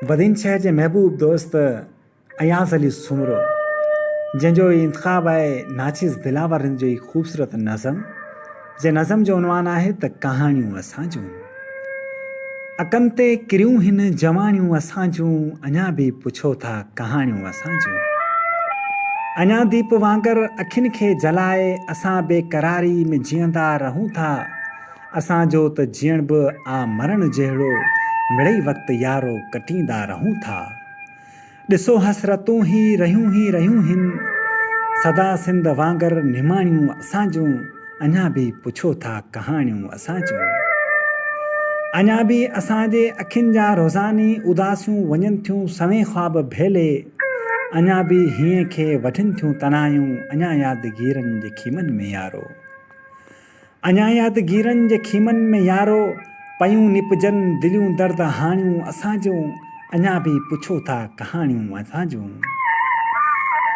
बदिन शहर जे महबूब दोस्त अयाज़ अली सुमरो जंहिंजो इंतख़ाब आहे नाचिस दिलावर जो ख़ूबसूरत नज़म जे नज़म जो उनवान आहे त कहाणियूं असां जूं। अकनि ते किरियूं हिन जवानियूं असां जूं, अञा बि पुछो था कहाणियूं असां जूं। अञा दीप वांगर अखियुनि खे जलाए असां बेक़रारी में जीअंदा रहूं था। असांजो त जीअण बि आ मरण जहिड़ो, मिड़ई वक़्तु यारो कटींदा रहूं था। ॾिसो हसरतूं ही रहियूं हिन, सदा सिंध वांगर निमाणियूं असां जूं, अञा बि पुछो था कहाणियूं असां जूं। अञा बि असांजे अखियुनि जा रोज़ानी उदासियूं वञनि थियूं सवें ख़्वाब भेले। अञा बि हीअं खे वठनि थियूं तनायूं, अञा यादगीरनि जे खीमनि में यारो। अञा यादगीरनि जे खीमनि में यारो, पयूं निपजनि दिलियूं दर्द हाणियूं असां जूं, अञा बि पुछो था कहाणियूं असां जूं।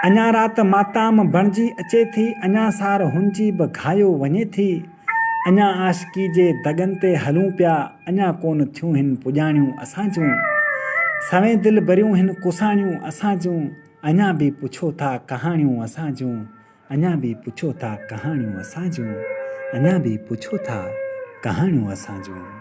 अञा राति माताम बणिजी अचे थी, अञा सार हुनजी बि घायो वञे थी। अञा आशिकी जे दगनि ते हलूं पिया, अञा कोन थियूं हिन पुॼाणियूं असां जूं। सवें दिलि भरियूं हिन कुसाणियूं असां जूं, अञा बि पुछो था कहाणियूं असां जूं। अञा बि पुछो था कहाणियूं असां जूं, अञा बि पुछो था कहाणियूं असां जूं।